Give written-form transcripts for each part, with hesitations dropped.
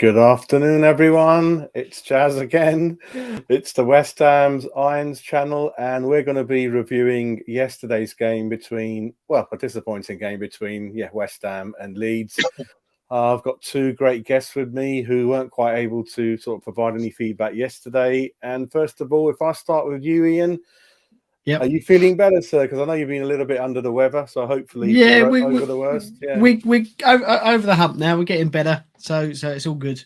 Good afternoon, everyone. It's Jazz again. It's the West Ham's Irons channel, and we're going to be reviewing yesterday's game between, well, a disappointing game between, West Ham and Leeds. I've got two great guests with me who weren't quite able to sort of provide any feedback yesterday. And first of all, if I start with you, Ian, are you feeling better, sir? Because I know you've been a little bit under the weather, so hopefully you're over the worst. Yeah, we over the hump now. We're getting better, so it's all good.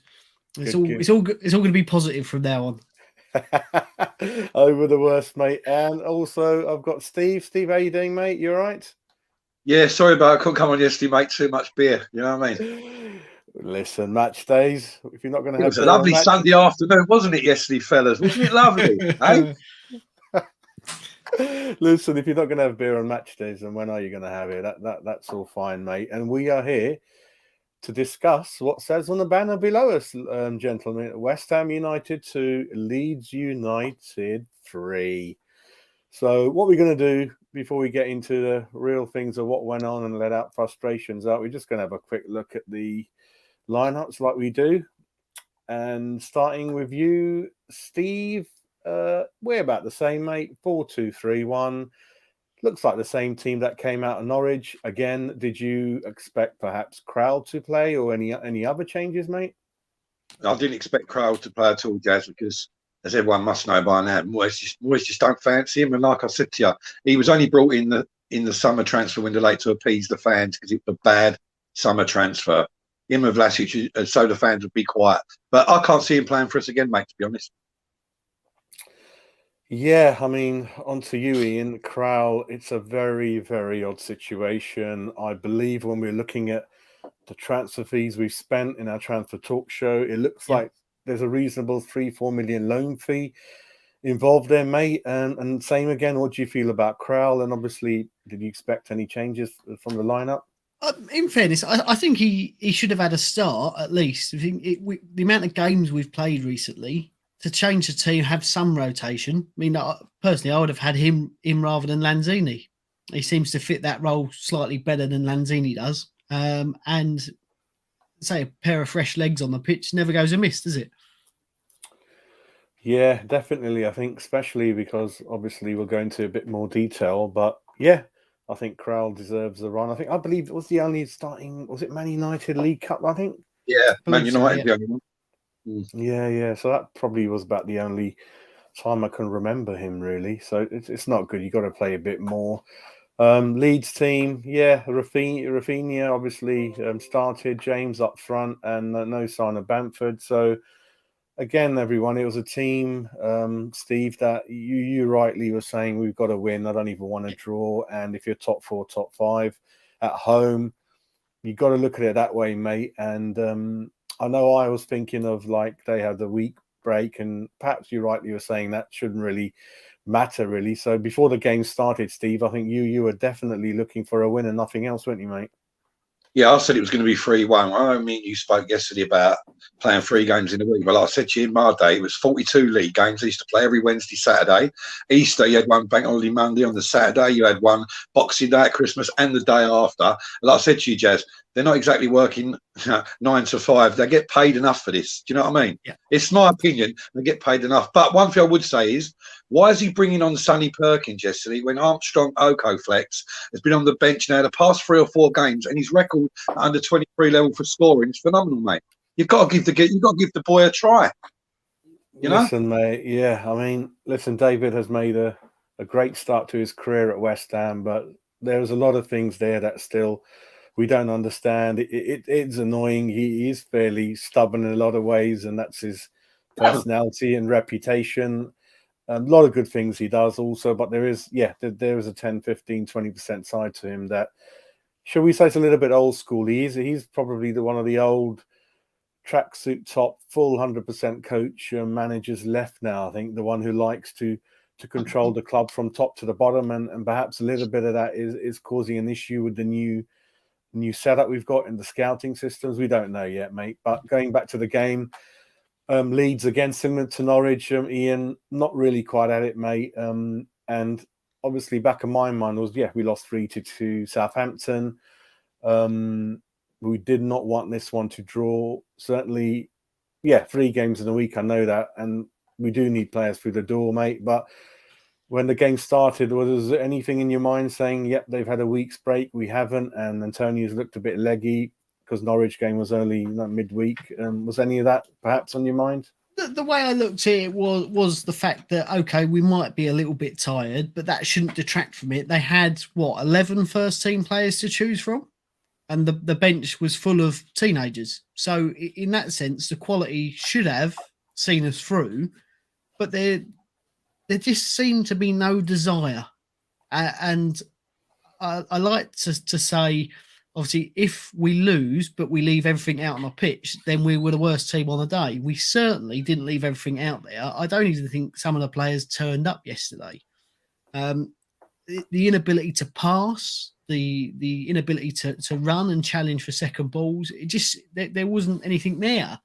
It's all good. It's all going to be positive from now on. Over the worst, mate. And also, I've got Steve. Steve, how you doing, mate? You all right? Yeah, sorry about I couldn't come on yesterday, mate. Too much beer. You know what I mean? Listen, match days. If you're not going to have, it was a lovely Sunday afternoon, wasn't it? Yesterday, fellas, wasn't it lovely? Eh? Listen, if you're not going to have beer on match days, then when are you going to have it? That's all fine, mate. And we are here to discuss what says on the banner below us, gentlemen. West Ham United 2, Leeds United 3. So what we're going to do before we get into the real things of what went on and let out frustrations out, we're just going to have a quick look at the lineups like we do. And starting with you, Steve, we're about the same, mate. 4-2-3-1. Looks like the same team that came out of Norwich. Again, did you expect perhaps Crowd to play or any other changes, mate? I didn't expect Crowd to play at all, Jazz, because as everyone must know by now, Moyes just don't fancy him. And like I said to you, he was only brought in the summer transfer window late to appease the fans because it was a bad summer transfer. Him and Vlasic, so the fans would be quiet. But I can't see him playing for us again, mate, to be honest. Yeah, I mean, on to you, Ian. Crowell, it's a very, very odd situation. I believe when we're looking at the transfer fees we've spent in our transfer talk show, it looks like there's a reasonable 3-4 million loan fee involved there, mate. And same again, what do you feel about Crowell? And obviously, did you expect any changes from the lineup? In fairness, I think he should have had a start at least. I think the amount of games we've played recently, to change the team, have some rotation. I mean, personally, I would have had him rather than Lanzini. He seems to fit that role slightly better than Lanzini does. And say a pair of fresh legs on the pitch never goes amiss, does it? Yeah, definitely. I think especially because obviously we'll go into a bit more detail, but yeah, I think Crowell deserves a run. I believe it was the only starting, was it Man United League Cup, I think? Yeah, Man United. So, yeah. So that probably was about the only time I can remember him, really. So it's not good. You've got to play a bit more. Leeds team, Rafinha obviously started, James up front, and no sign of Bamford. So again, everyone, it was a team, Steve, that you rightly were saying we've got to win. I don't even want to draw. And if you're top 4, top 5 at home, you've got to look at it that way, mate. And I know I was thinking of like they had the week break, and perhaps you rightly were saying that shouldn't really matter, really. So before the game started, Steve, I think you were definitely looking for a win and nothing else, weren't you, mate? Yeah, I said it was going to be 3-1. I mean, you spoke yesterday about playing 3 games in a week. Well, like I said to you in my day, it was 42 league games. I used to play every Wednesday, Saturday. Easter, you had one bank holiday Monday. On the Saturday, you had one Boxing Day at Christmas and the day after. And like I said to you, Jazz, they're not exactly working 9 to 5. They get paid enough for this. Do you know what I mean? Yeah. It's my opinion. They get paid enough. But one thing I would say is, why is he bringing on Sonny Perkins yesterday when Armstrong Okoflex has been on the bench now the past 3 or 4 games, and his record at under 23 level for scoring is phenomenal, mate. You've got to give the boy a try. You know? Listen, mate. Yeah, I mean, listen. David has made a great start to his career at West Ham, but there's a lot of things there that still we don't understand. It's annoying. He is fairly stubborn in a lot of ways, and that's his personality and reputation. A lot of good things he does also, but there is a 10, 15, 20% side to him that, shall we say, it's a little bit old school. He's probably one of the old tracksuit top, full 100% coach managers left now. I think the one who likes to control the club from top to the bottom, and perhaps a little bit of that is causing an issue with the new setup we've got in the scouting systems. We don't know yet, mate. But going back to the game, Leeds again, similar to Norwich, Ian, not really quite at it, mate. And obviously, back in my mind was, we lost 3-2 to Southampton. We did not want this one to draw. Certainly, Yeah, 3 games in a week. I know that, and we do need players through the door, mate. But when the game started, was there anything in your mind saying, "Yep, they've had a week's break, we haven't," and Antonio's looked a bit leggy because Norwich game was only midweek? Was any of that perhaps on your mind? The way I looked at it was the fact that, okay, we might be a little bit tired, but that shouldn't detract from it. They had, 11 first-team players to choose from, and the bench was full of teenagers. So in that sense, the quality should have seen us through, but there just seemed to be no desire. And I like to say, obviously, if we lose, but we leave everything out on the pitch, then we were the worst team on the day. We certainly didn't leave everything out there. I don't even think some of the players turned up yesterday. The inability to pass, the inability to run and challenge for second balls, it just there wasn't anything there.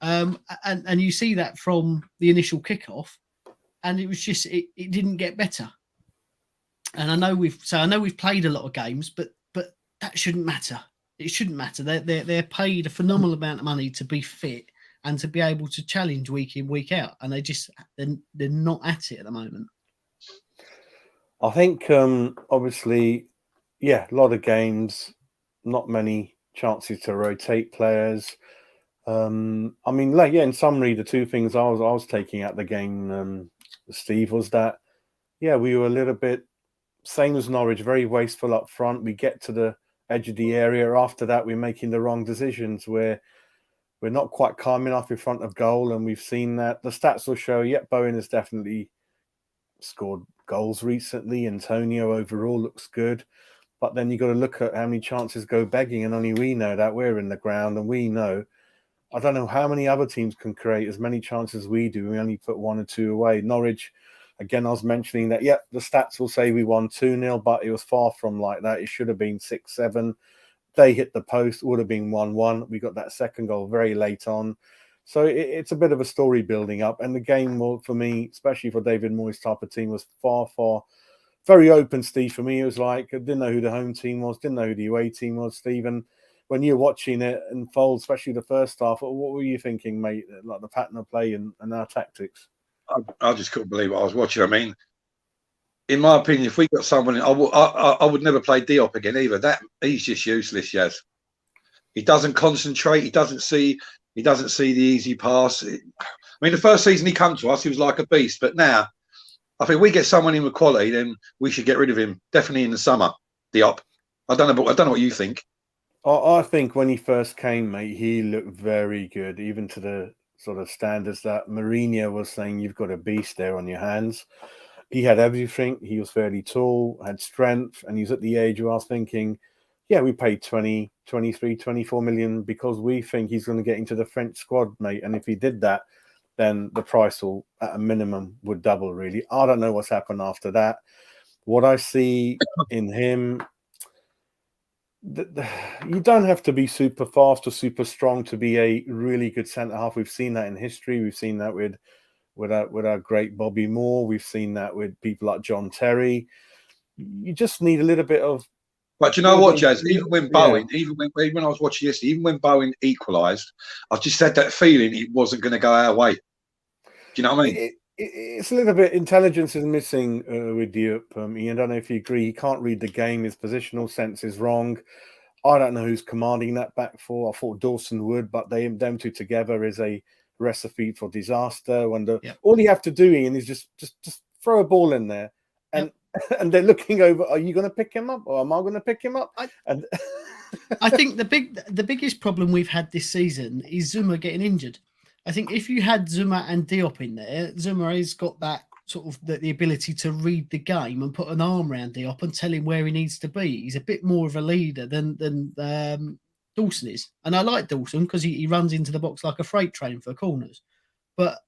And you see that from the initial kickoff, and it was just it didn't get better. And I know we've played a lot of games, but that shouldn't matter. It shouldn't matter. They're paid a phenomenal amount of money to be fit and to be able to challenge week in, week out, and they're not at it at the moment. I think obviously, yeah, a lot of games, not many chances to rotate players. I mean, in summary, the two things I was taking out the game, Steve, was that, yeah, we were a little bit same as Norwich, very wasteful up front. We get to the edge of the area. After that, we're making the wrong decisions. We're not quite calm enough in front of goal, and we've seen that. The stats will show, Bowen has definitely scored goals recently. Antonio overall looks good. But then you got to look at how many chances go begging, and only we know that. We're in the ground, and we know. I don't know how many other teams can create as many chances as we do. We only put 1 or 2 away. Norwich, again, I was mentioning that, the stats will say we won 2-0, but it was far from like that. It should have been 6-7. They hit the post, would have been 1-1. We got that second goal very late on. So it's a bit of a story building up. And the game, for me, especially for David Moyes' type of team, was far, very open, Steve. For me, it was like, I didn't know who the home team was, didn't know who the away team was, Steve. And when you're watching it unfold, especially the first half, what were you thinking, mate? Like the pattern of play and our tactics? I just couldn't believe what I was watching. I mean, in my opinion, if we got someone, I would never play Diop again either. That he's just useless. Yes, he doesn't concentrate. He doesn't see the easy pass. I mean, the first season he came to us, he was like a beast. But now, I think we get someone in with quality, then we should get rid of him. Definitely in the summer, Diop. I don't know what you think. I think when he first came, mate, he looked very good, even to the sort of standards that Mourinho was saying. You've got a beast there on your hands. He had everything. He was fairly tall, had strength, and he's at the age where I was thinking, we paid 20, 23, 24 million because we think he's going to get into the French squad, mate. And if he did that, then the price will, at a minimum, would double, really. I don't know what's happened after that. What I see in him, you don't have to be super fast or super strong to be a really good centre-half. We've seen that in history. We've seen that with our great Bobby Moore. We've seen that with people like John Terry. You just need a little bit of. But you know what, Jazz? Even when Bowen, even when I was watching yesterday, even when Bowen equalised, I just had that feeling it wasn't going to go our way. Do you know what I mean? It's a little bit intelligence is missing with Diop. I don't know if you agree. He can't read the game. His positional sense is wrong. I don't know who's commanding that back four. I thought Dawson would, but them two together is a recipe for disaster. When all you have to do, Ian, is just throw a ball in there, and and they're looking over. Are you going to pick him up, or am I going to pick him up? I think the biggest problem we've had this season is Zuma getting injured. I think if you had Zuma and Diop in there, Zuma has got that sort of the ability to read the game and put an arm around Diop and tell him where he needs to be. He's a bit more of a leader than Dawson is. And I like Dawson because he runs into the box like a freight train for corners. But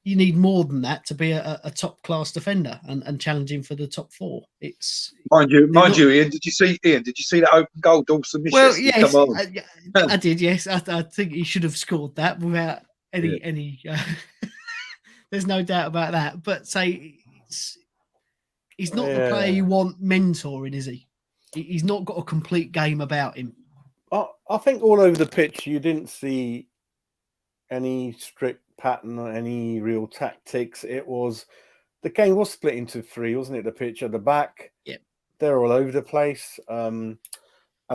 you need more than that to be a top class defender and challenging for the top four. It's mind you, Ian. Did you see that open goal Dawson missed? Well, yes, I did. Yes, I think he should have scored that without any. There's no doubt about that. But he's not the player you want mentoring, is he? He's not got a complete game about him. I think all over the pitch you didn't see any strict pattern or any real tactics. It was the game was split into three, wasn't it? The pitch at the back, Yep. they're all over the place. And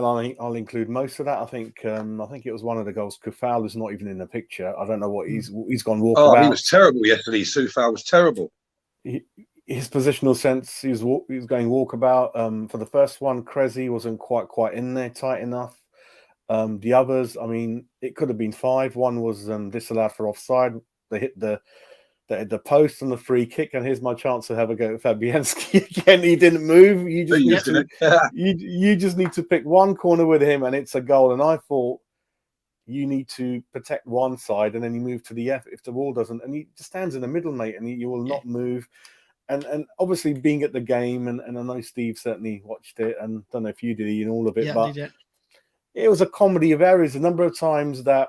I'll include most of that. I think it was one of the goals. Kufal is not even in the picture. I don't know what he's gone walkabout. Oh, he was terrible yesterday. Sufal was terrible. His positional sense, he was going walkabout. For the first one, Cressy wasn't quite in there tight enough. The others, I mean, it could have been 5. One was disallowed for offside. They hit the post on the free kick, and here's my chance to have a go at Fabianski again. He didn't move. You just need to pick one corner with him, and it's a goal. And I thought you need to protect one side, and then you move to the F if the ball doesn't. And he just stands in the middle, mate, and you will not move. And obviously being at the game, and I know Steve certainly watched it, and don't know if you did in all of it, but it was a comedy of errors. A number of times that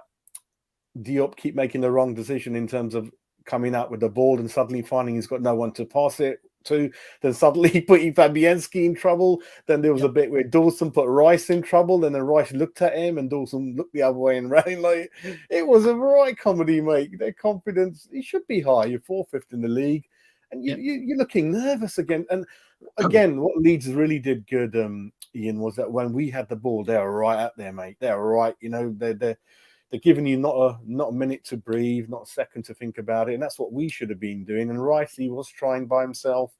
Diop keep making the wrong decision in terms of coming out with the ball and suddenly finding he's got no one to pass it to. Then suddenly putting Fabianski in trouble. Then there was a bit where Dawson put Rice in trouble, and then Rice looked at him and Dawson looked the other way and ran. Like, it was a right comedy, mate. Their confidence, it should be high. You're 4th in the league, and you're looking nervous again. And again, what Leeds really did good, Ian, was that when we had the ball, they were right out there, mate. They were right. You know, they're giving you not a minute to breathe, not a second to think about it, and that's what we should have been doing. And Rice, he was trying by himself.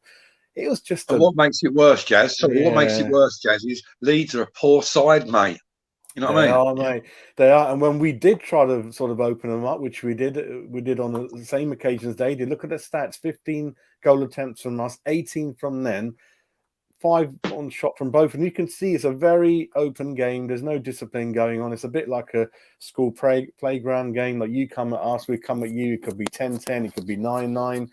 It was just. What makes it worse, Jazz? Sorry, what makes it worse, Jazz, is Leeds are a poor side, mate. You know what I mean? Mate. They are. And when we did try to sort of open them up, which we did on the same occasions they did. Look at the stats: 15 goal attempts from us, 18 from them. 5 on shot from both, and you can see it's a very open game. There's no discipline going on. It's a bit like a school playground game. Like, you come at us, we come at you. It could be 10-10, it could be 9-9.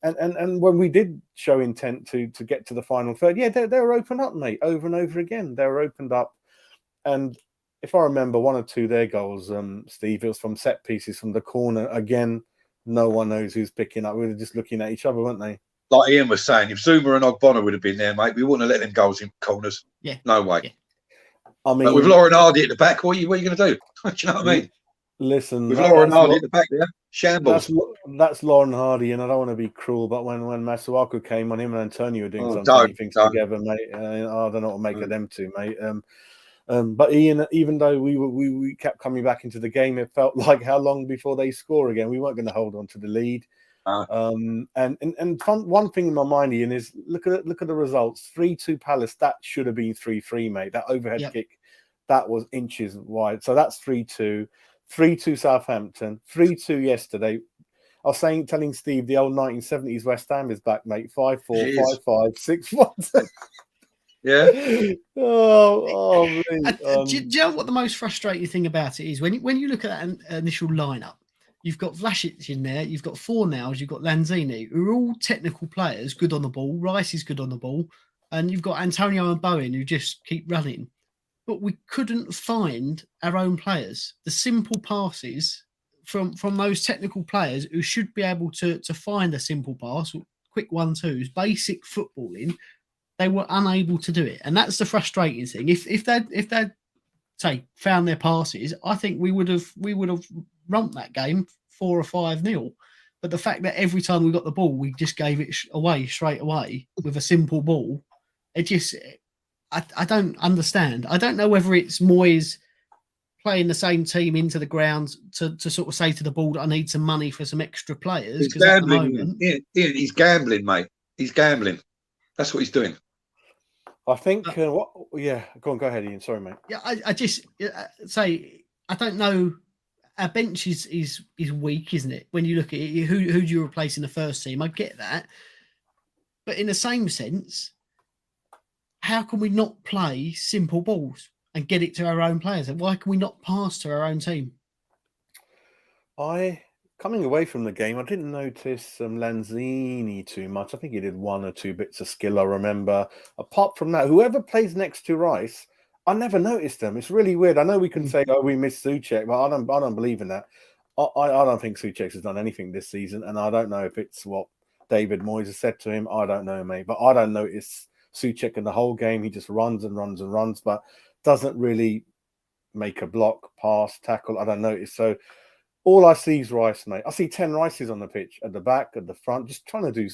And when we did show intent to get to the final third, they were opened up, mate, over and over again. They were opened up, and if I remember 1 or 2 of their goals, Steve, it was from set pieces from the corner. Again, no one knows who's picking up. We were just looking at each other, weren't they? Like Ian was saying, if Zuma and Ogbonna would have been there, mate, we wouldn't have let them goals in corners. Yeah. No way. Yeah. I mean, but with Lauren Hardy at the back, what are you going to do? Do you know what I mean? Listen, with Lauren Hardy at the back there, shambles. That's Lauren Hardy, and I don't want to be cruel, but when Masuaku came on, him and Antonio were doing some things together, mate. I don't know what to make of them two, mate. But Ian, even though we kept coming back into the game, it felt like how long before they score again? We weren't going to hold on to the lead. And one thing in my mind, Ian, is look at the results. 3-2 Palace. That should have been 3-3, mate. That overhead kick, that was inches wide. So that's 3-2. 3-2 Southampton. 3-2 yesterday. I was telling Steve the old 1970s West Ham is back, mate. 5-4, 5-5, 6-1. Yeah. Do you know what the most frustrating thing about it is? When you look at that initial lineup, you've got Vlasic in there, you've got Fornals, you've got Lanzini, who are all technical players, good on the ball. Rice is good on the ball. And you've got Antonio and Bowen, who just keep running. But we couldn't find our own players. The simple passes from those technical players who should be able to find a simple pass, quick 1-2s, basic footballing, they were unable to do it. And that's the frustrating thing. If they'd say found their passes, I think we would have romped that game 4 or 5-0. But the fact that every time we got the ball, we just gave it away straight away with a simple ball, it just, I don't understand. I don't know whether it's Moyes playing the same team into the ground to sort of say to the ball that I need some money for some extra players. He's gambling. He's gambling, mate. He's gambling. That's what he's doing. I think. Go ahead, Ian. Sorry, mate. Yeah, I just say I don't know. Our bench is weak, isn't it? When you look at it, who do you replace in the first team? I get that, but in the same sense, how can we not play simple balls and get it to our own players? And why can we not pass to our own team? Coming away from the game, I didn't notice Lanzini too much. I think he did 1 or 2 bits of skill, I remember. Apart from that, whoever plays next to Rice, I never noticed them. It's really weird. I know we can say, we missed Souček, but I don't believe in that. I don't think Souček has done anything this season, and I don't know if it's what David Moyes has said to him. I don't know, mate. But I don't notice Souček in the whole game. He just runs and runs and runs, but doesn't really make a block, pass, tackle. I don't notice. So all I see is Rice, mate. I see 10 Rices on the pitch, at the back, at the front, just trying to do.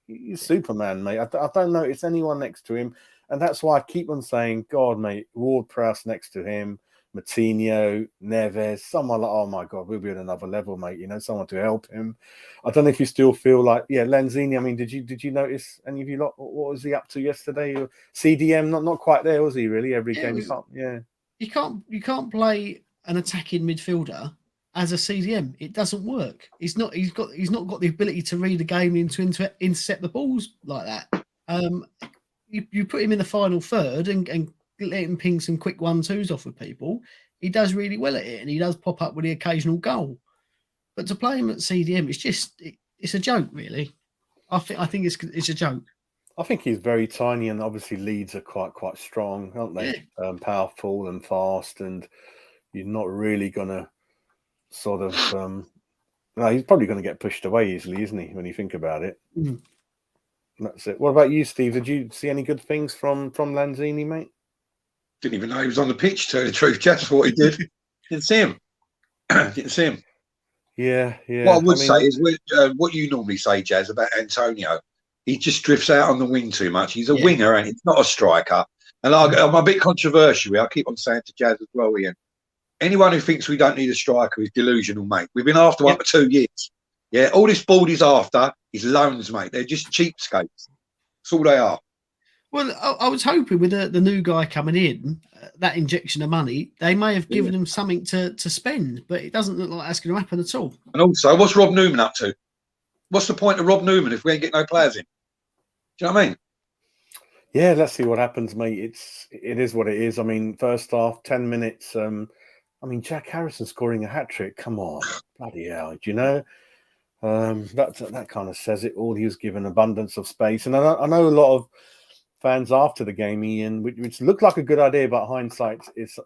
He's Superman, mate. I don't notice anyone next to him, and that's why I keep on saying, God, mate, Ward-Prowse next to him, Matinho, Neves, someone like, oh my God, we'll be at another level, mate. Someone to help him. I don't know if you still feel like, Lanzini. I mean, did you notice any of you lot? What was he up to yesterday? CDM, not quite there, was he? Really, every game you can't play an attacking midfielder as a CDM. It doesn't work. He's not got the ability to read the game and to intercept the balls like that. You put him in the final third and let him ping some quick 1-2s off with people. He does really well at it, and he does pop up with the occasional goal. But to play him at CDM, it's a joke, really. I think it's a joke. I think he's very tiny, and obviously Leeds are quite strong, aren't they? Yeah. Powerful and fast, and you're not really gonna sort of. No, he's probably going to get pushed away easily, isn't he? When you think about it. Mm. That's it. What about you, Steve? Did you see any good things from Lanzini, mate? Didn't even know he was on the pitch, to tell you the truth. Just what he did. Didn't see him. Didn't see him. Yeah. What I would say is what you normally say, Jazz, about Antonio. He just drifts out on the wing too much. He's a winger, and he's not a striker. And I'm a bit controversial. I keep on saying to Jazz as well, Ian. Anyone who thinks we don't need a striker is delusional, mate. We've been after one for 2 years. Yeah, all this board is after is loans, mate. They're just cheapskates. That's all they are. Well, I was hoping with the new guy coming in, that injection of money, they may have given him something to spend, but it doesn't look like that's going to happen at all. And also, what's Rob Newman up to? What's the point of Rob Newman if we ain't getting no players in? Do you know what I mean? Yeah, let's see what happens, mate. It is what it is. I mean, first half, 10 minutes. Jack Harrison scoring a hat-trick. Come on, bloody hell. Do you know? That kind of says it all. He was given abundance of space. And I know a lot of fans after the game, Ian, which looked like a good idea, but hindsight is,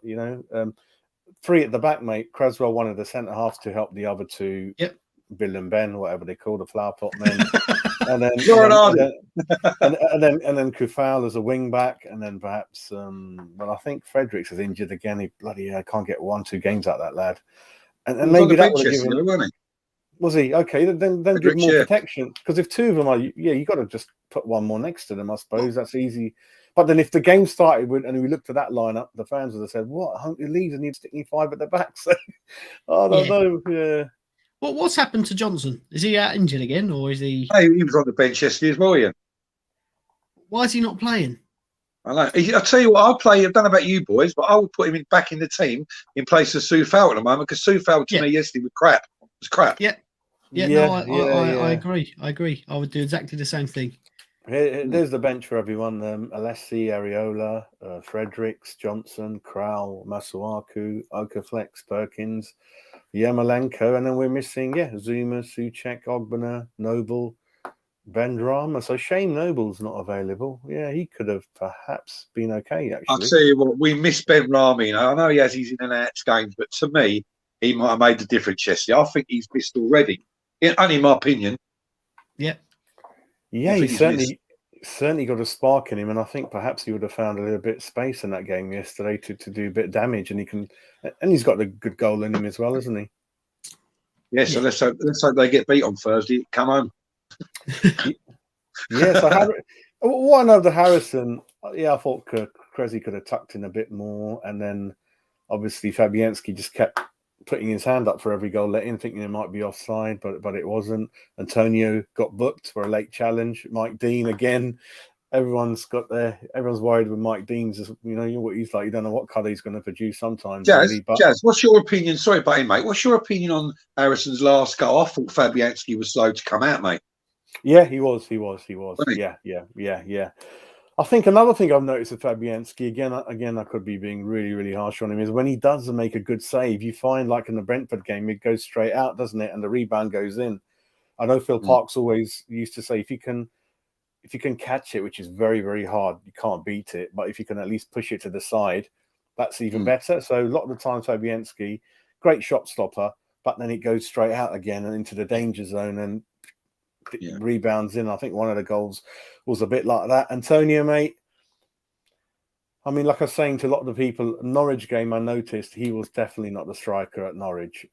three at the back, mate. Creswell wanted the centre-halves to help the other two. Yep. Bill and Ben, whatever they call the flower pot men. and then Kufal as a wing back, and then perhaps I think Fredericks is injured again. He can't get 1-2 games out of that lad. And maybe that would have given him, wasn't he? Was he? Okay, then give more protection. Because if two of them are, you got to just put one more next to them, I suppose. That's easy. But then if the game started and we looked at that lineup, the fans would have said, what? Leeds need to stick 5 at the back. So I don't know. Yeah. Well, what's happened to Johnson? Is he out injured again, or is he? Hey, he was on the bench yesterday as well, Ian. Why is he not playing? I know. I'll tell you what, I don't know about you boys, but I would put him back in the team in place of Soufal at the moment, because Soufal to me yesterday was crap. It was crap. I agree. I would do exactly the same thing. There's the bench for everyone. Alessi, Areola, Fredericks, Johnson, Krau, Masuaku, Okaflex, Perkins, Yamalenko, and then we're missing, Zuma, Souček, Ogbonna, Noble, Benrahma. So Shane Noble's not available. Yeah, he could have perhaps been okay, actually. I'll tell you what, we miss Benrahma. I know he has his in and out games, but to me, he might have made the difference yesterday. I think he's missed already. Only in my opinion. Yeah. Yeah, he certainly got a spark in him, and I think perhaps he would have found a little bit of space in that game yesterday to do a bit of damage, and he's got a good goal in him as well, hasn't he? Yeah, so let's hope they get beat on Thursday. Come home. So what I know of the Harrison, I thought Krezi could have tucked in a bit more, and then obviously Fabianski just kept putting his hand up for every goal let in, thinking it might be offside, but it wasn't. Antonio got booked for a late challenge. Mike Dean again. Everyone's worried with Mike Dean's. What he's like. You don't know what colour he's going to produce sometimes. Jazz, what's your opinion? Sorry, buddy, mate. What's your opinion on Harrison's last goal? I thought Fabianski was slow to come out, mate. Yeah, he was. Yeah. I think another thing I've noticed with Fabianski, again, I could be being really, really harsh on him, is when he does make a good save, you find, like in the Brentford game, it goes straight out, doesn't it? And the rebound goes in. I know Phil Parkes always used to say, if you can catch it, which is very, very hard, you can't beat it. But if you can at least push it to the side, that's even better. So a lot of the time, Fabianski, great shot stopper, but then it goes straight out again and into the danger zone and rebounds in. I think one of the goals was a bit like that. Antonio, mate, I mean, like I was saying to a lot of the people, Norwich game, I noticed he was definitely not the striker at Norwich.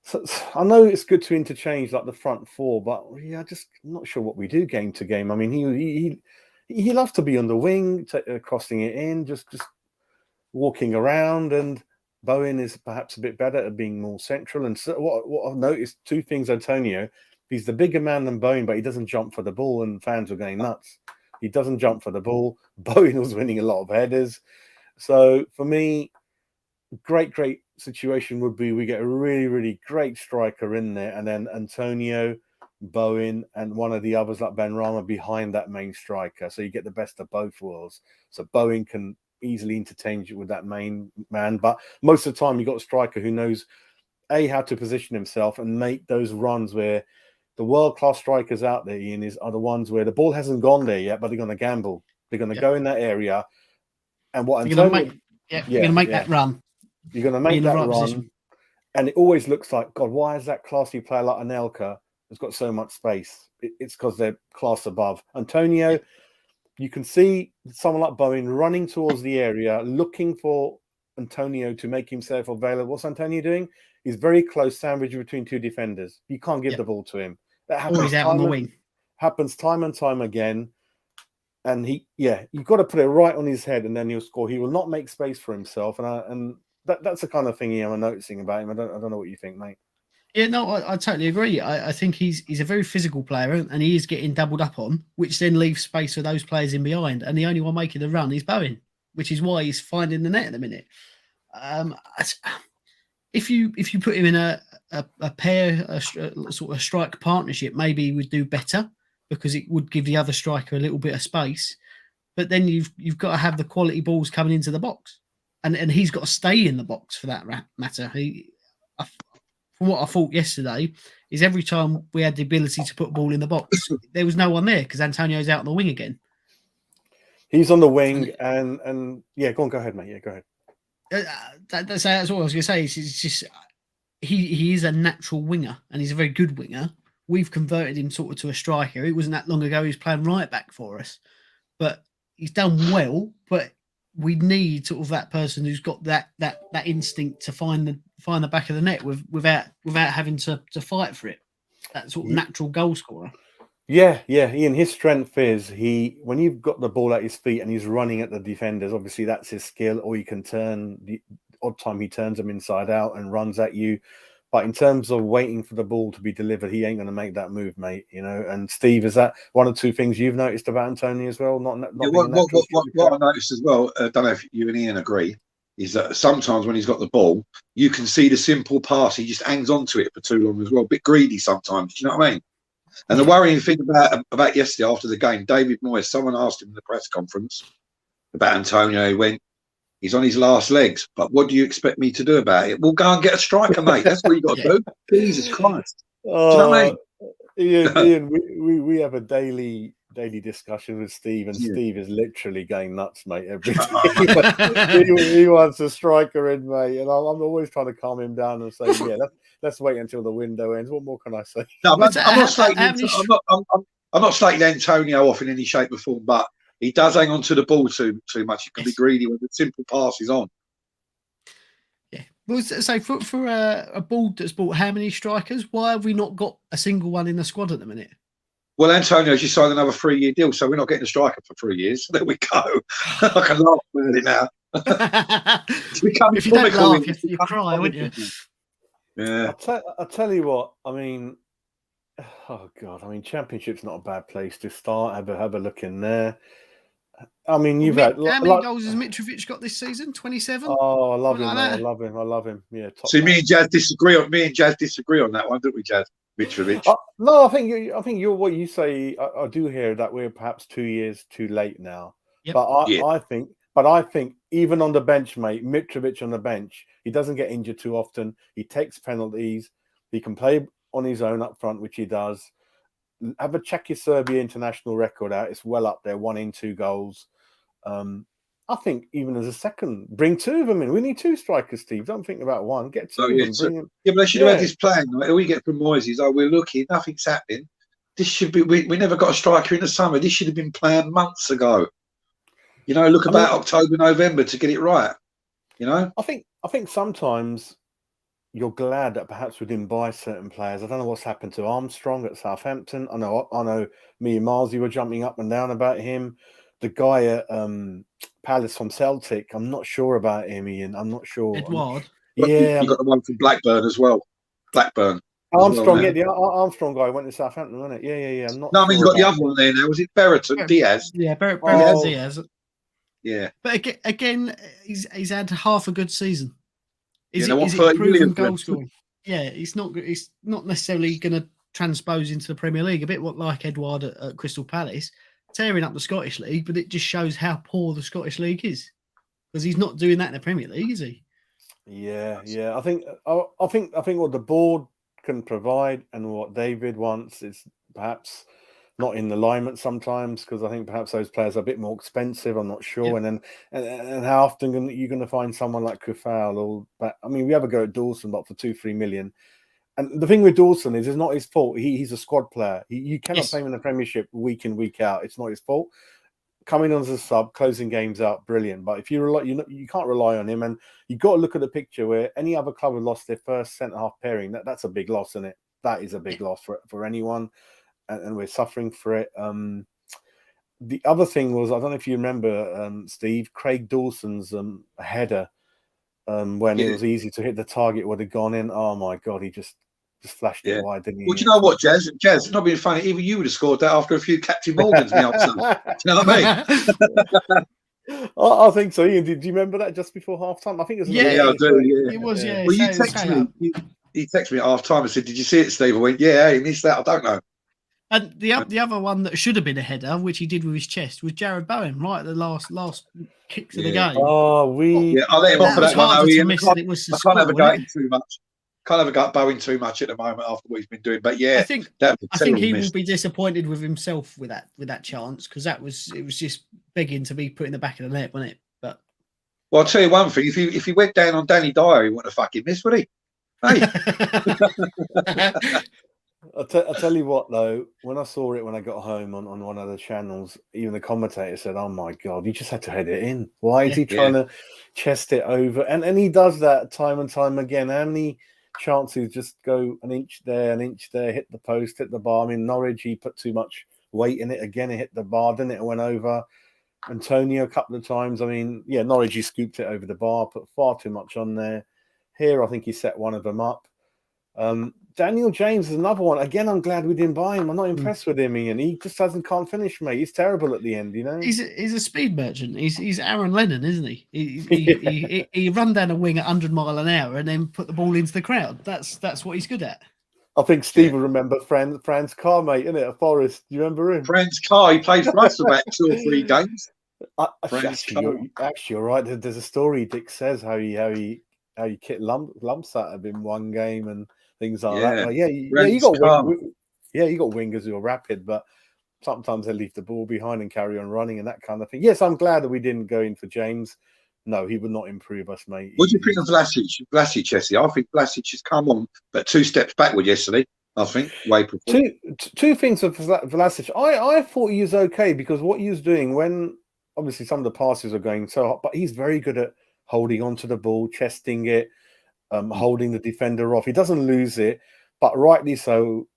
So I know it's good to interchange like the front four, but yeah, just not sure what we do game to game. I mean, he loves to be on the wing, crossing it in, just walking around, and Bowen is perhaps a bit better at being more central. And so what I've noticed, two things, Antonio, he's the bigger man than Bowen, but he doesn't jump for the ball, and fans are going nuts. He doesn't jump for the ball. Bowen was winning a lot of headers. So for me, great situation would be we get a really great striker in there, and then Antonio, Bowen, and one of the others like Benrahma behind that main striker. So you get the best of both worlds. So Bowen can easily interchange with that main man, but most of the time you got a striker who knows how to position himself and make those runs where the world-class strikers out there, Ian, are the ones where the ball hasn't gone there yet, but they're going to gamble. They're going to go in that area, and what you're Antonio, going to make that run. You're going to make that run, position. And it always looks like, God, why is that classy player like Anelka has got so much space? It's because they're class above. Antonio, you can see someone like Bowen running towards the area, looking for Antonio to make himself available. What's Antonio doing? He's very close, sandwiched between two defenders. You can't give the ball to him. That happens out on the wing. Happens time and time again. And you've got to put it right on his head, and then he'll score. He will not make space for himself, and that's the kind of thing I'm noticing about him. I don't know what you think, mate. Yeah, no, I totally agree. I think he's a very physical player, and he is getting doubled up on, which then leaves space for those players in behind. And the only one making the run is Bowen, which is why he's finding the net at the minute. If you put him in a pair, a sort of strike partnership, maybe he would do better because it would give the other striker a little bit of space. But then you've got to have the quality balls coming into the box. And he's got to stay in the box for that matter. From what I thought yesterday, is every time we had the ability to put a ball in the box, there was no one there because Antonio's out on the wing again. He's on the wing, and yeah, go ahead, mate. Yeah, go ahead. That's what I was going to say. It's just he is a natural winger, and he's a very good winger. We've converted him sort of to a striker. It wasn't that long ago he was playing right back for us, but he's done well. But we need sort of that person who's got that instinct to find the back of the net without having to fight for it. That sort of natural goal scorer. Yeah. Ian, his strength is when you've got the ball at his feet and he's running at the defenders, obviously that's his skill, or he can turn the odd time he turns them inside out and runs at you. But in terms of waiting for the ball to be delivered, he ain't going to make that move, mate. You know. And Steve, is that one or two things you've noticed about Antonio as well? What I noticed as well, I don't know if you and Ian agree, is that sometimes when he's got the ball, you can see the simple pass. He just hangs on to it for too long as well. A bit greedy sometimes. Do you know what I mean? And the worrying thing about yesterday after the game, David Moyes, someone asked him in the press conference about Antonio. He went, he's on his last legs, but what do you expect me to do about it? Well, go and get a striker, mate. That's what you got to do. Jesus Christ. Do you know what I mean? Ian, we have a daily discussion with Steve, and Steve is literally going nuts, mate. Every day. he wants a striker in, mate, and I'm always trying to calm him down and say, yeah, let's wait until the window ends. What more can I say? No, I'm not slating Antonio off in any shape or form, but he does hang on to the ball too much. He can be greedy when the simple pass is on. Yeah. Well, so for a ball that's bought how many strikers? Why have we not got a single one in the squad at the minute? Well, Antonio's just signed another 3-year deal, so we're not getting a striker for 3 years. There we go. I can laugh about it now. If you don't laugh, you cry, wouldn't you? Yeah. I'll tell you what. I mean, oh God. I mean, Championship's not a bad place to start. Have a look in there. I mean, you've had how many goals has Mitrovic got this season? 27. Oh, I love him, mate. I love him. Yeah. See, me and Jazz disagree on that one, don't we, Jazz? Mitrovic. No, I think you're what you say. I do hear that we're perhaps 2 years too late now. Yep. But I think even on the bench, mate, Mitrovic on the bench, he doesn't get injured too often. He takes penalties. He can play on his own up front, which he does. Have a check his Serbia international record out. It's well up there, 1 in 2 goals. I think even as a second, bring 2 of them in. We need 2 strikers, Steve. Don't think about 1. Get 2 of them. Bring them. Yeah, but they should have had this plan. Right? All we get from Moyes is, we're looking, nothing's happening. This should be. We never got a striker in the summer. This should have been planned months ago. You know, October, November to get it right. You know, I think sometimes you're glad that perhaps we didn't buy certain players. I don't know what's happened to Armstrong at Southampton. I know me and Marzi were jumping up and down about him. The guy at Palace from Celtic, I'm not sure about him, Ian. I'm not sure. Edouard. Yeah. You got the one from Blackburn as well. Blackburn. Armstrong, well, yeah, the Armstrong guy went to Southampton, wasn't it? Yeah. I'm not No, I sure mean, you got the about other one there now. Was it Berreton Diaz? Yeah, Berreton Oh. Diaz. Yeah. But again, he's had half a good season. Is Yeah, they want it 30 proven million for goal him. scoring? Yeah, it's not necessarily going to transpose into the Premier League. A bit like Edouard at Crystal Palace, tearing up the Scottish League, but it just shows how poor the Scottish League is, because he's not doing that in the Premier League, is he? Yeah. I think what the board can provide and what David wants is perhaps not in alignment sometimes, because I think perhaps those players are a bit more expensive. I'm not sure. Yep. And how often are you going to find someone like Kufal I mean, we have a go at Dawson, but for 2-3 million. And the thing with Dawson is it's not his fault. He's a squad player. You cannot play him in the Premiership week in, week out. It's not his fault. Coming on as a sub, closing games out, brilliant. But if you can't rely on him, and you've got to look at the picture where any other club have lost their first centre half pairing. That's a big loss, isn't it? That is a big loss for anyone, and we're suffering for it. The other thing was, I don't know if you remember, Steve, Craig Dawson's header when it was easy to hit the target would have gone in. Oh my God, he just flashed it wide, didn't he? Well, do you know what, Jazz? It's not being funny. Even you would have scored that after a few Captain Morgans. Do you know what I mean? I think so. Ian, did you remember that just before half time? I think it was. I do. Yeah, it was. Yeah. Well, you texted me. He texted me at half time and said, "Did you see it, Steve?" I went, "Yeah, he missed that. I don't know." And the other one that should have been a header, which he did with his chest, was Jared Bowen, right at the last kicks of the game. Oh, I'll let him off for that one. I can't have a go in too much. Can't have a go Bowen too much at the moment after what he's been doing. But yeah, I think he will be disappointed with himself with that chance, because it was just begging to be put in the back of the net, wasn't it? But well, I'll tell you one thing: if he went down on Danny Dyer, he wouldn't have fucking missed, would he? Hey. I'll tell you what, though, when I saw it when I got home on one of the channels, even the commentator said, "Oh my God, you just had to head it in. Why is he trying to chest it over?" And he does that time and time again. How many chances just go an inch there, hit the post, hit the bar? I mean, Norwich, he put too much weight in it again. It hit the bar, didn't it? It went over. Antonio a couple of times. I mean, Norwich, he scooped it over the bar, put far too much on there. Here, I think he set one of them up. Daniel James is another one. Again, I'm glad we didn't buy him. I'm not impressed with him, Ian. He just can't finish, mate. He's terrible at the end, you know. He's a speed merchant. He's Aaron Lennon, isn't he? He run down a wing at 100 mile an hour and then put the ball into the crowd. That's what he's good at. I think Steve will remember Franz Carr, mate, isn't it? At Forest. Do you remember him? Franz Carr, he played for us for about 2 or 3 games. Actually, you're right. There's a story Dick says how he kicked lumps at him in one game and things like that. But you got wingers who are rapid, but sometimes they leave the ball behind and carry on running and that kind of thing. Yes, I'm glad that we didn't go in for James. No, he would not improve us, mate. What do you think of Vlasic, Jesse? I think Vlasic has come on, but 2 steps backward yesterday. I think two things of Vlasic. I thought he was okay, because what he was doing when obviously some of the passes are going so hot, but he's very good at holding onto the ball, chesting it, holding the defender off. He doesn't lose it, but rightly so.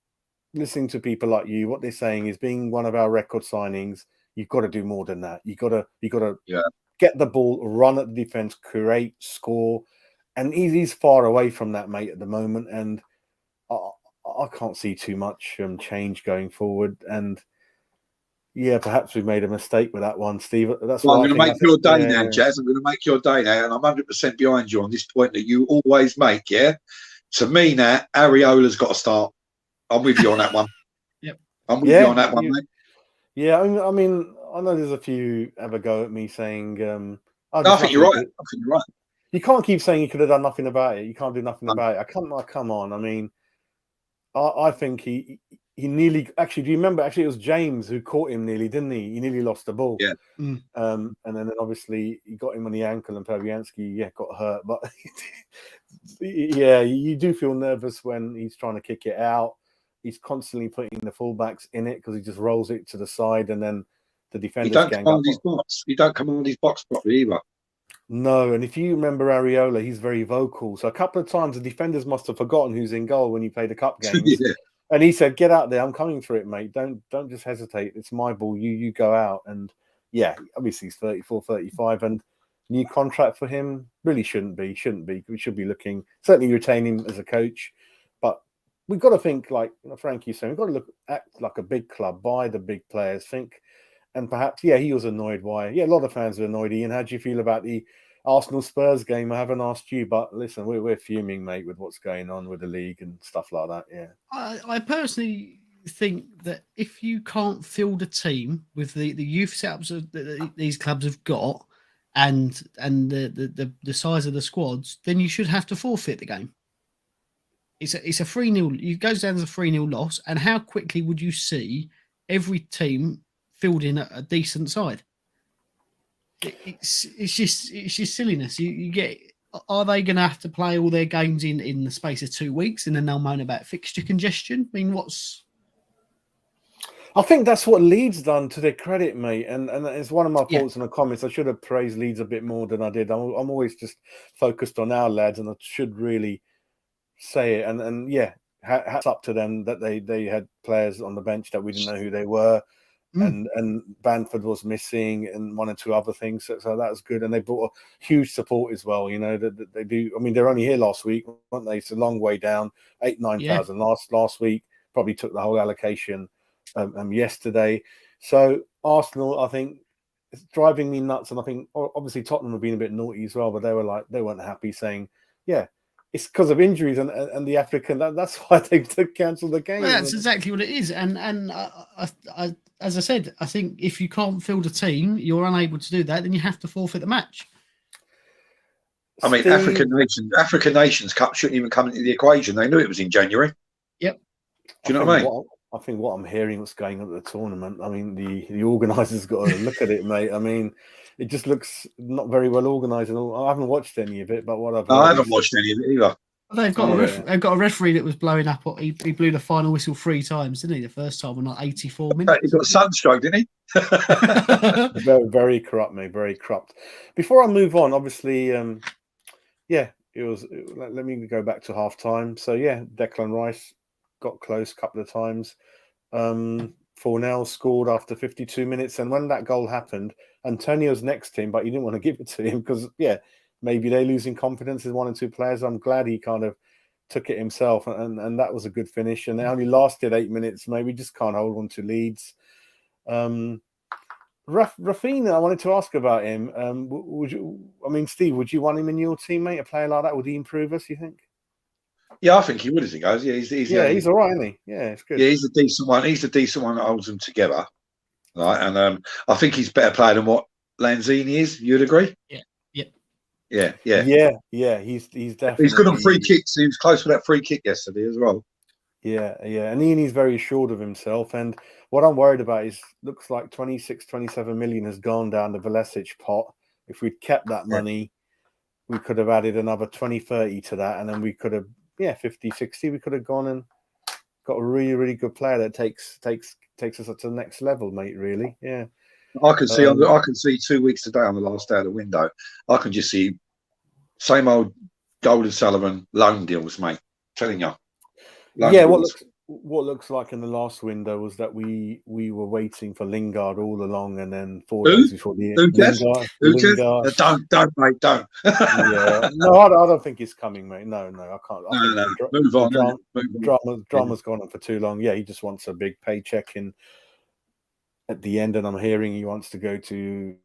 Listening to people like you, what they're saying is, being one of our record signings, you've got to do more than that. You've got to get the ball, run at the defense, create, score, and he's far away from that, mate, at the moment. And I can't see too much change going forward. And perhaps we've made a mistake with that one, Steve. That's I'm going to make your day now, Jazz. I'm going to make your day now, and I'm 100% behind you on this point that you always make. Yeah, to me now, Areola's got to start. I'm with you on that one. Yep, I'm with you on that one, mate. Yeah, I mean, I know there's a few have a go at me saying, I think you're right. You can't keep saying you could have done nothing about it. You can't do nothing about it. Come on. I mean, I think he nearly. Actually, do you remember? Actually, it was James who caught him nearly, didn't he? He nearly lost the ball. Yeah. And then obviously he got him on the ankle, and Fabianski, got hurt. But you do feel nervous when he's trying to kick it out. He's constantly putting the fullbacks in it because he just rolls it to the side, and then the defenders He don't come on his box. He don't come on his box properly either. No, and if you remember Areola, he's very vocal. So a couple of times the defenders must have forgotten who's in goal when you play the cup games. Yeah. And he said, "Get out there! I'm coming for it, mate. Don't just hesitate. It's my ball. You go out." And yeah, obviously he's 34, 35, and new contract for him really shouldn't be. We should be looking certainly retain him as a coach, but we've got to think like Frankie saying. We've got to act like a big club, buy the big players, think, and perhaps he was annoyed. Why? Yeah, a lot of fans were annoyed. Ian, how do you feel about the Arsenal Spurs game? I haven't asked you, but listen, we're fuming, mate, with what's going on with the league and stuff like that. Yeah. I personally think that if you can't field a team with the youth setups that these clubs have got and the size of the squads, then you should have to forfeit the game. It's a 3-0. It goes down as a 3-0 loss. And how quickly would you see every team fielding a decent side? It's just silliness. You get. Are they going to have to play all their games in the space of 2 weeks, and then they'll moan about fixture congestion? I mean, I think that's what Leeds done, to their credit, mate. And it's one of my thoughts in the comments. I should have praised Leeds a bit more than I did. I'm always just focused on our lads, and I should really say it. And yeah, hats up to them that they had players on the bench that we didn't know who they were. And Bamford was missing, and one or two other things, so that was good. And they brought a huge support as well. That they do. I mean, they're only here last week, weren't they? It's a long way down, 9,000 last week. Probably took the whole allocation yesterday. So Arsenal, I think, it's driving me nuts. And I think obviously Tottenham have been a bit naughty as well, but they weren't happy, saying, yeah, it's because of injuries and the African. That's why they cancelled the game. Well, that's exactly what it is. And I, as I said, I think if you can't field a team, you're unable to do that, then you have to forfeit the match. I mean, African Nations Cup shouldn't even come into the equation. They knew it was in January. Yep. Do you know what I mean? I think what I'm hearing, what's going on at the tournament, I mean, the organisers got to look at it, mate. I mean, it just looks not very well organised. I haven't watched any of it, but what I haven't watched any of it either. They've got a referee that was blowing up. He blew the final whistle 3 times, didn't he? The first time on like 84 minutes. He got sunstroke, didn't he? Very, very corrupt, mate. Very corrupt. Before I move on, obviously, it was. Let me go back to half time. So yeah, Declan Rice got close a couple of times. Fornell scored after 52 minutes, and when that goal happened, Antonio's next to him, but he didn't want to give it to him because maybe they're losing confidence in 1 or 2 players. I'm glad he kind of took it himself, and that was a good finish. And it only lasted 8 minutes. Maybe just can't hold on to Leeds. Rafinha, I wanted to ask about him. Steve, would you want him in your team, mate? A player like that, would he improve us, you think? Yeah, I think he would as he goes. Yeah, he's all right, isn't he? Yeah, it's good. Yeah, he's a decent one. He's the decent one that holds them together. Right, and I think he's a better player than what Lanzini is. You'd agree? Yeah. He's definitely. He's good on free kicks. He was close with that free kick yesterday as well. Yeah. And Ian's very assured of himself. And what I'm worried about is, looks like 26, 27 million has gone down the Vlasic pot. If we'd kept that money, we could have added another 20, 30 to that, and then we could have, 50, 60. We could have gone and got a really, really good player that takes us up to the next level, mate. Really, yeah. I can see. I can see 2 weeks today on the last day of the window. I can just see same old Golden Sullivan loan deals, mate. Telling you. What looks like in the last window was that we were waiting for Lingard all along, and then 4 days before the Lingard. Don't, mate, don't. No, I don't think he's coming, mate. No, I can't. Move on. Drama's gone on for too long. Yeah, he just wants a big paycheck at the end, and I'm hearing he wants to go to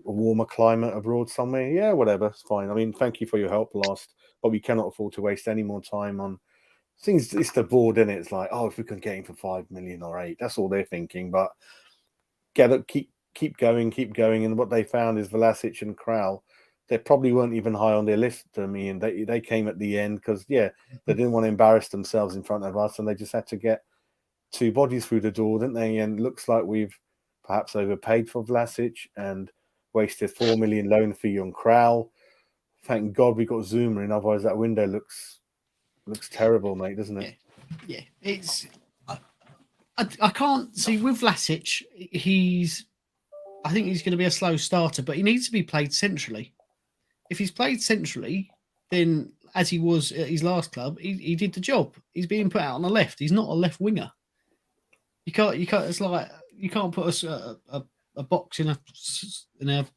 a warmer climate abroad somewhere. Yeah, whatever, it's fine. I mean, thank you for your help but we cannot afford to waste any more time on things. It's the board, isn't it? It's like, if we can get him for 5 million or 8, that's all they're thinking. But keep going. And what they found is Vlasic and Král, they probably weren't even high on their list to me, and they came at the end because they didn't want to embarrass themselves in front of us, and they just had to get 2 bodies through the door, didn't they? And it looks like we've perhaps overpaid for Vlasic and wasted 4 million loan fee on Král. Thank God we got Zuma in, otherwise that window looks terrible, mate, doesn't it? Yeah. It's I can't see with Vlasic. I think he's going to be a slow starter, but he needs to be played centrally. if he's played centrally, then as he was at his last club, he did the job. He's being put out on the left. He's not a left winger. You can't. It's like you can't put a box in a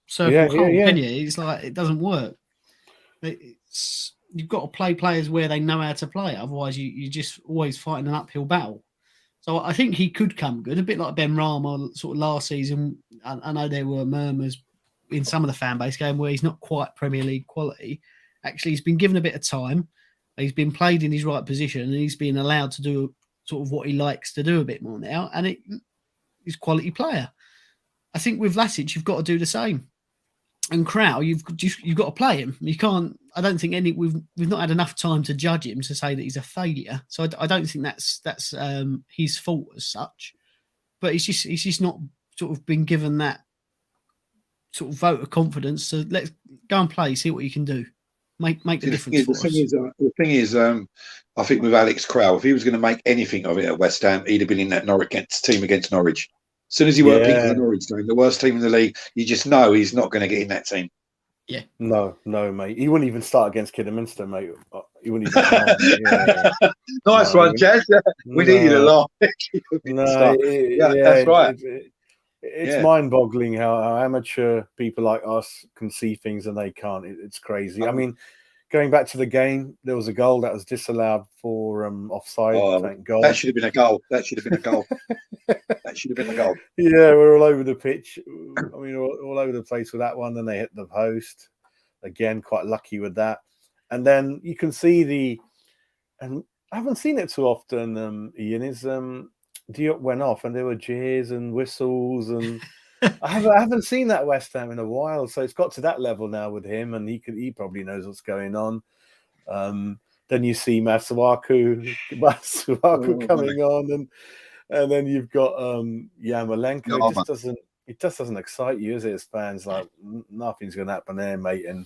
circle hole, can you? It's like it doesn't work. You've got to play players where they know how to play. Otherwise, you're just always fighting an uphill battle. So I think he could come good, a bit like Ben Rama sort of last season. I know there were murmurs in some of the fan base going where he's not quite Premier League quality. Actually, he's been given a bit of time. He's been played in his right position, and he's been allowed to do sort of what he likes to do a bit more now. And he's a quality player. I think with Lassic, you've got to do the same. And Crow, you've got to play him. You can't. I don't think we've not had enough time to judge him to say that he's a failure. So I don't think that's his fault as such. But he's just not sort of been given that sort of vote of confidence. So let's go and play, see what you can do, make the difference. The thing is, I think with Alex Crow, if he was going to make anything of it at West Ham, he'd have been in that team against Norwich. As soon as he weren't picked for the Norwich game, the worst team in the league, you just know he's not going to get in that team. Yeah. No, mate. He wouldn't even start against Kidderminster, mate. He wouldn't even. Nice one, Jazz. We needed a lot. That's right. It's mind-boggling how amateur people like us can see things and they can't. It's crazy. I mean, going back to the game, there was a goal that was disallowed for offside. Thank God. That should have been a goal. That should have been a goal. Yeah, we're all over the pitch. I mean, all over the place with that one. Then they hit the post. Again, quite lucky with that. And then you can see and I haven't seen it too often, Ian, is Diop went off and there were jeers and whistles and I haven't seen that West Ham in a while. So it's got to that level now with him, and he probably knows what's going on. Then you see Masuaku coming on, and then you've got Yarmolenko. It just doesn't excite you, is it? As fans, like nothing's going to happen there, mate. And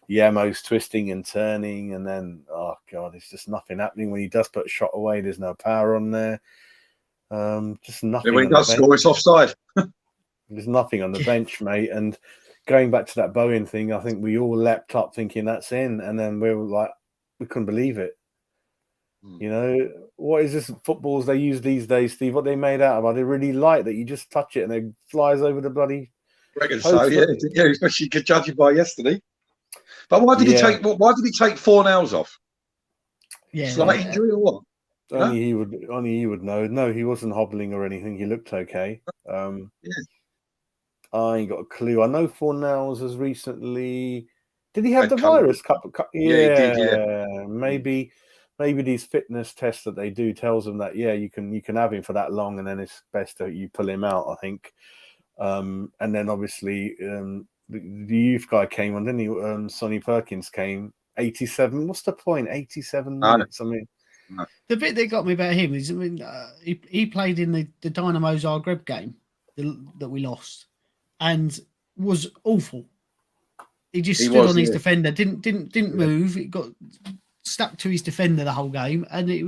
Yamo's twisting and turning, and then oh god, it's just nothing happening. When he does put a shot away, there's no power on there. Just nothing. When he does score, it's offside. There's nothing on the bench, mate. And going back to that Bowen thing, I think we all leapt up thinking that's in, and then we were like, we couldn't believe it. You know, what is this footballs they use these days, Steve? What they made out of? Are they really light that you just touch it and it flies over the bloody? I reckon so, yeah. Especially you could judge it by yesterday. But why did he take 4 nails off? Yeah, slight injury or what? Only he would know. No, he wasn't hobbling or anything. He looked okay. I ain't got a clue. I know 4 nails has recently. Did he have the virus? Yeah, he did, Maybe these fitness tests that they do tells them that you can have him for that long, and then it's best that you pull him out, I think. And then obviously the youth guy came on, didn't he? Sonny Perkins came 87. What's the point? 87 minutes. I mean, the bit that got me about him is, I mean, he played in the Dynamo Zagreb game that we lost, and was awful. He just stood on his defender, didn't move. It got stuck to his defender the whole game, and it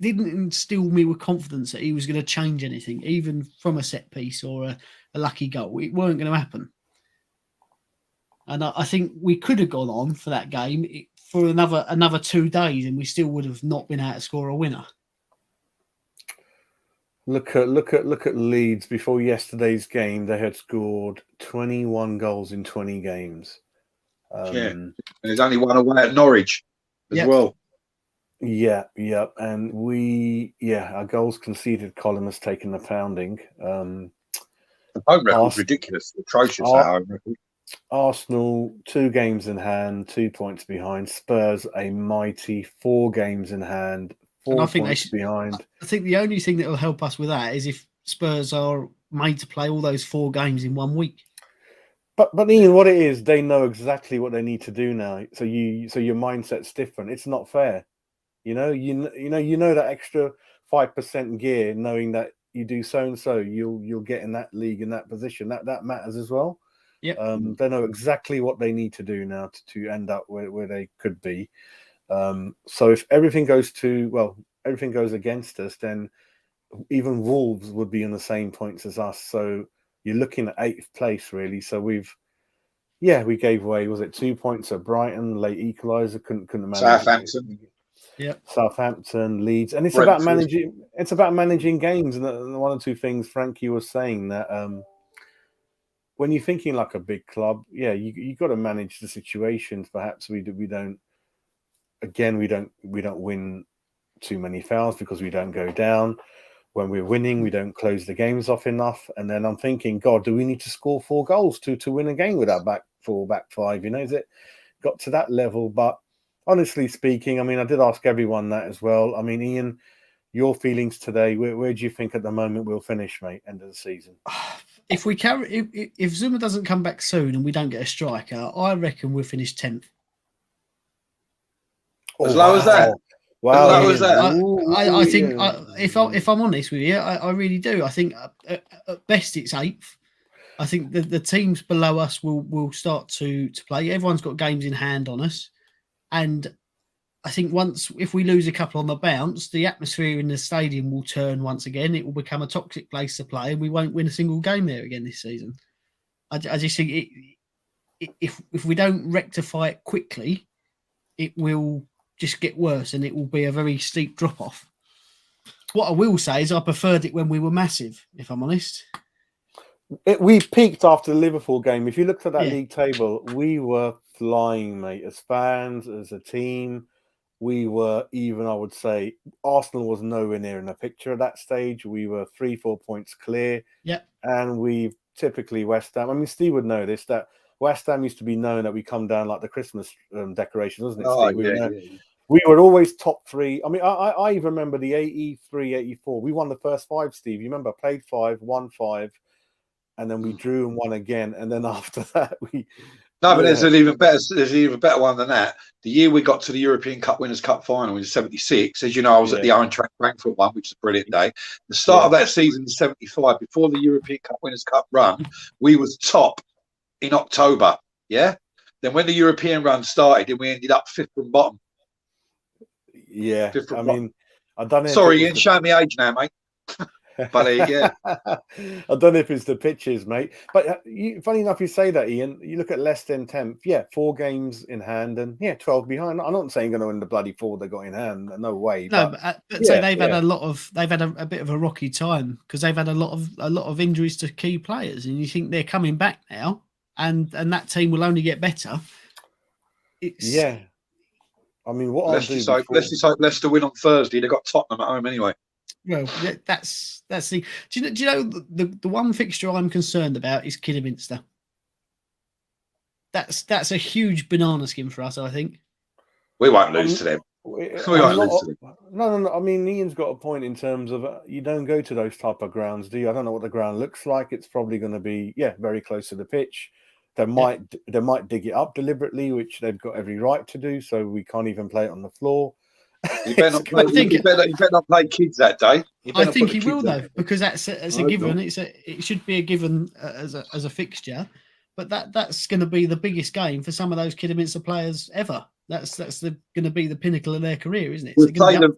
didn't instill me with confidence that he was going to change anything, even from a set piece or a lucky goal. It weren't going to happen. And I think we could have gone on for that game for another 2 days, and we still would have not been able to score a winner. Look at Leeds. Before yesterday's game, they had scored 21 goals in 20 games. And there's only one away at Norwich as well. Yeah. And our goals conceded column has taken a pounding. The home record's ridiculous, atrocious. Home record. Arsenal 2 games in hand, 2 points behind. Spurs a mighty 4 games in hand, 4 points behind. I think the only thing that will help us with that is if Spurs are made to play all those 4 games in 1 week. But Ian, what it is, they know exactly what they need to do now. So your mindset's different. It's not fair. You know that extra 5% gear, knowing that you do so and so, you'll get in that league, in that position. That matters as well. Yep. They know exactly what they need to do now to end up where they could be. So if everything goes against us, then even Wolves would be in the same points as us. So you're looking at 8th place, really. So we've Yeah, we gave away, was it 2 points at Brighton, late equaliser, couldn't manage Southampton. Yeah. Southampton, Leeds, and it's Brentford. about managing. It's about managing games, and one or two things Frankie was saying that when you're thinking like a big club, yeah, you got to manage the situations. Perhaps we don't. Again, we don't win too many fouls because we don't go down. When we're winning, we don't close the games off enough. And then I'm thinking, God, do we need to score 4 goals to win a game with our back 4, back 5? You know, is it got to that level? But honestly speaking, I mean, I did ask everyone that as well. I mean, Ian, your feelings today, where do you think at the moment we'll finish, mate, end of the season? If we carry, if Zuma doesn't come back soon and we don't get a striker, I reckon we'll finish 10th. As low as that? Wow. As low as that? I think, if I'm honest with you, I really do. I think at best it's 8th. I think the teams below us will start to play. Everyone's got games in hand on us. And I think if we lose a couple on the bounce, the atmosphere in the stadium will turn once again. It will become a toxic place to play, and we won't win a single game there again this season. I just think if we don't rectify it quickly, it will just get worse, and it will be a very steep drop off. What I will say is I preferred it when we were massive, if I'm honest. We peaked after the Liverpool game. If you looked at that league table, we were flying, mate. As fans, as a team, we were even, I would say, Arsenal was nowhere near in the picture at that stage. We were 3-4 points clear. Yeah. And we typically West Ham, I mean, Steve would know this, that West Ham used to be known that we come down like the Christmas decorations, wasn't it, Steve? We were always top 3. I mean, I even remember the 83, 84. We won the first 5, Steve. You remember? Played 5, won 5. And then we drew and won again, and then after that we. No, but there's an even better one than that. The year we got to the European Cup Winners' Cup final in '76, as you know, I was at the Eintracht Frankfurt one, which is a brilliant day. The start of that season in '75, before the European Cup Winners' Cup run, we was top in October. Yeah. Then when the European run started, then we ended up 5th from bottom. Yeah, I mean, I don't know. Sorry, Ian, show me age now, mate. But yeah, I don't know if it's the pitches, mate. But funny enough, you say that, Ian. You look at Leicester in 10th. Yeah, 4 games in hand, and 12 behind. I'm not saying going to win the bloody 4 they got in hand. No way. No, but so they've had a bit of a rocky time because they've had a lot of injuries to key players, and you think they're coming back now, and that team will only get better. I mean, what let's just hope Leicester win on Thursday. They've got Tottenham at home anyway. Well, that's the. Do you know the one fixture I'm concerned about is Kidderminster. That's a huge banana skin for us, I think. We won't lose to them. No. I mean, Ian's got a point in terms of you don't go to those type of grounds, do you? I don't know what the ground looks like. It's probably going to be very close to the pitch. They might dig it up deliberately, which they've got every right to do. So we can't even play it on the floor. You better not play kids that day. I think he will though, because that's a given. It should be a given as a fixture, but that's going to be the biggest game for some of those Kidderminster players ever. That's going to be the pinnacle of their career, isn't it? We played them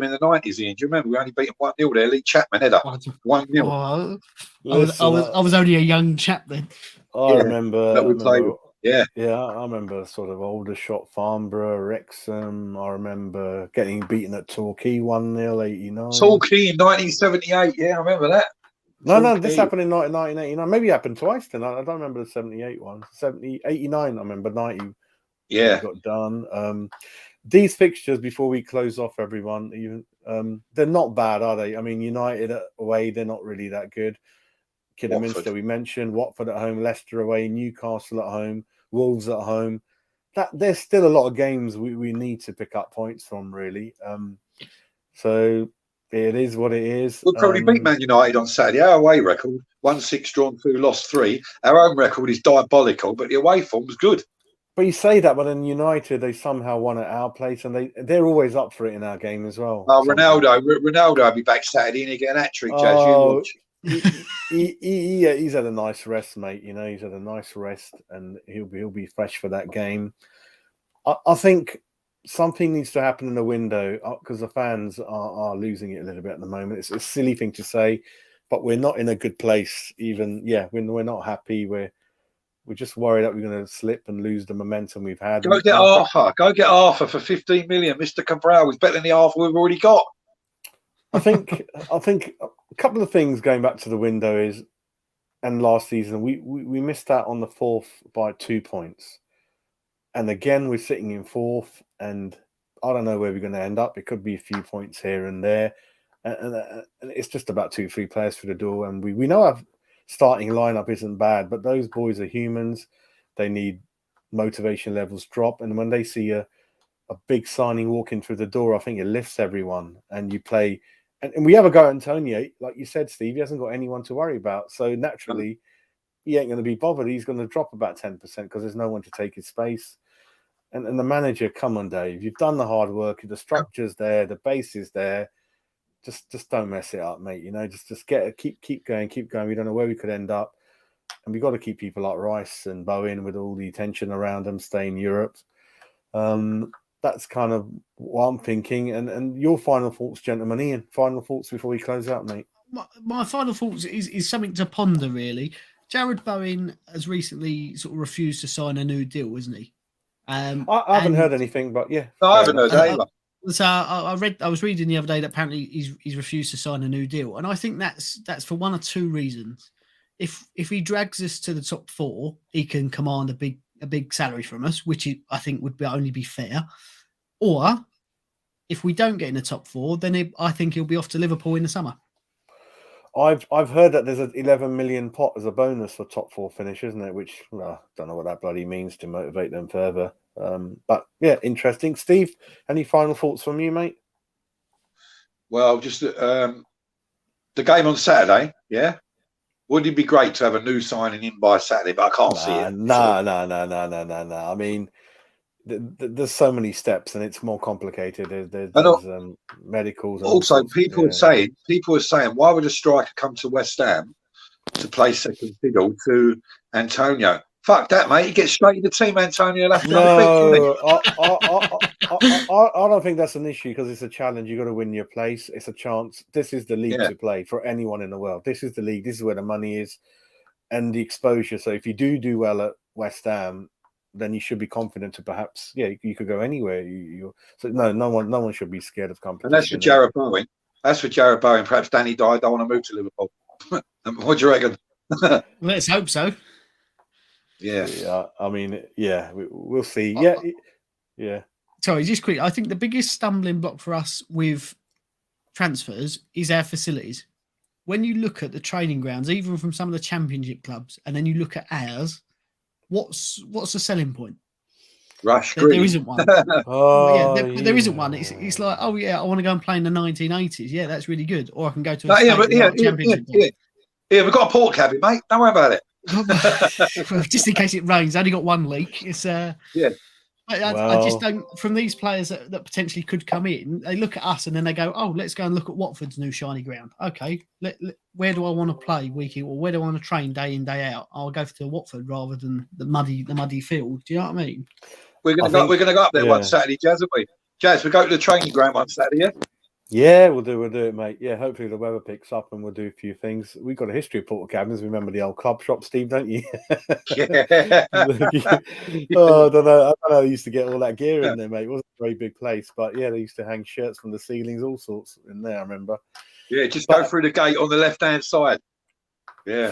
in the 90s, Ian. Do you remember? We only beat them 1-0 there. Lee Chapman header. 1-0. I was only a young chap then. I remember that we played. Yeah, I remember sort of Aldershot, Farnborough, Wrexham. I remember getting beaten at Torquay 1-0, 89. Torquay in 1978. Yeah, I remember that. No, this happened in 1989. Maybe it happened twice then. I don't remember the 78 one. 89, I remember 90. Yeah, got done. These fixtures, before we close off, everyone, even they're not bad, are they? I mean, United away, they're not really that good. Kidderminster, we mentioned, Watford at home, Leicester away, Newcastle at home, Wolves at home. There's still a lot of games we need to pick up points from, really. So it is what it is. We'll probably beat Man United on Saturday. Our away record, 1-6 drawn 2, lost 3. Our home record is diabolical, but the away form's good. But you say that, but in United, they somehow won at our place, and they're always up for it in our game as well. Oh, Ronaldo will be back Saturday and he'll get an hat-trick, Jazz. You watch. He's had a nice rest, mate. You know, he's had a nice rest, and he'll be fresh for that game. I think something needs to happen in the window because the fans are losing it a little bit at the moment. It's a silly thing to say, but we're not in a good place. Even we're not happy. we're just worried that we're going to slip and lose the momentum we've had. Go get Arthur. Go get Arthur for 15 million. Mr. Cabral is better than the Arthur we've already got. I think a couple of things going back to the window is, and last season we missed out on the fourth by 2 points, and again we're sitting in fourth, and I don't know where we're going to end up. It could be a few points here and there, and it's just about 2-3 players through the door, and we know our starting lineup isn't bad, but those boys are humans. They need motivation levels drop, and when they see a big signing walking through the door, I think it lifts everyone, and you play. And we have a go at Antonio, like you said, Steve. He hasn't got anyone to worry about, so naturally, he ain't going to be bothered. He's going to drop about 10% because there's no one to take his space. And the manager, come on, Dave, you've done the hard work. The structure's there, the base is there. Just don't mess it up, mate. Just keep going. We don't know where we could end up, and we've got to keep people like Rice and Bowen with all the attention around them, stay in Europe. That's kind of what I'm thinking. And your final thoughts, gentlemen. Ian, final thoughts before we close out, mate. My final thoughts is something to ponder, really. Jared Bowen has recently sort of refused to sign a new deal, isn't he? I haven't heard anything, but yeah. No, I haven't heard either. So I was reading the other day that apparently he's refused to sign a new deal, and I think that's for one or two reasons. If he drags us to the top 4, he can command a big salary from us, which I think would only be fair. Or if we don't get in the top 4, then I think he'll be off to Liverpool in the summer. I've heard that there's an 11 million pot as a bonus for top 4 finish, isn't it? Which I don't know what that bloody means to motivate them further. But yeah, interesting. Steve, any final thoughts from you, mate? Well, just the game on Saturday, yeah. Wouldn't it be great to have a new signing in by Saturday? But I can't see it. No. I mean, there's so many steps, and it's more complicated. There's medicals. And also, people are saying, why would a striker come to West Ham to play second fiddle to Antonio? Fuck that, mate. He gets straight in the team, Antonio. No, I don't think that's an issue because it's a challenge. You've got to win your place. It's a chance. This is the league to play for anyone in the world. This is the league. This is where the money is and the exposure. So if you do well at West Ham, then you should be confident to perhaps, you could go anywhere. So no one should be scared of competition. And that's for Jared Bowen. Perhaps Danny Dye don't want to move to Liverpool. What do you reckon? Let's hope so. Yeah. I mean, we'll see. Yeah. Sorry, just quick. I think the biggest stumbling block for us with transfers is our facilities. When you look at the training grounds, even from some of the championship clubs, and then you look at ours, what's the selling point? Rush There isn't one. There isn't one. It's like, I want to go and play in the 1980s. Yeah, that's really good. Or I can go to a championship. Yeah, we've got a port cabin, mate. Don't worry about it. Just in case it rains, I only got one leak. It's I just don't. From these players that potentially could come in, they look at us and then they go, "Oh, let's go and look at Watford's new shiny ground." Okay, where do I want to play week in, or where do I want to train day in day out? I'll go to Watford rather than the muddy field. Do you know what I mean? We're gonna go up there one Saturday, Jazz, aren't we? Jazz, we go to the training ground one Saturday, yeah. Yeah, we'll do it, mate. Yeah, hopefully the weather picks up and we'll do a few things. We've got a history of porta cabins. Remember the old club shop, Steve, don't you? Yeah. I don't know. I used to get all that gear in there, mate. It wasn't a very big place, but yeah, they used to hang shirts from the ceilings, all sorts in there, I remember. Yeah, go through the gate on the left-hand side. Yeah.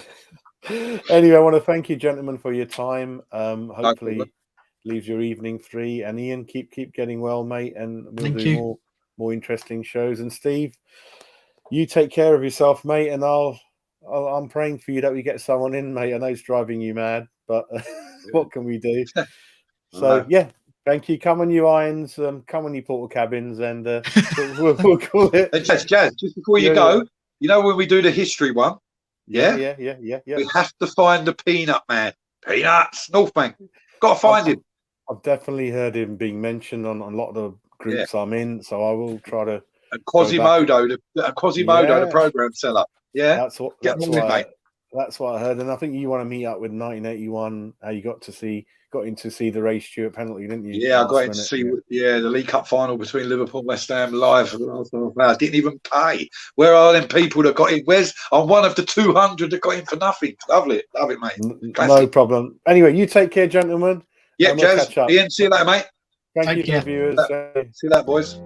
Anyway, I want to thank you, gentlemen, for your time. Hopefully leaves your evening free. And Ian, keep getting well, mate, and we'll do more interesting shows. And Steve, you take care of yourself, mate, and I'm praying for you that we get someone in, mate. I know it's driving you mad, but what can we do? So thank you. Come on, you irons. Come on, you portal cabins, and we'll call it. And Jazz, just before you go, you know when we do the history one, yeah. We have to find the Peanut Man. Peanuts, North Bank. Got to find him. I've definitely heard him being mentioned on a lot of the groups I'm in, so I will try to. And Quasimodo, the program seller. Yeah, that's That's what I heard, and I think you want to meet up with 1981. How you got in to see the Ray Stewart penalty, didn't you? Yeah, I last got in to minute? see the League Cup final between Liverpool and West Ham live. I didn't even pay. Where are them people that got in? I'm one of the 200 that got in for nothing. Love it, mate. No problem. Anyway, you take care, gentlemen. Yeah, and we'll Jazz. catch up. Ian, see you later, mate. Thank you Take to care. the viewers. See you later, boys.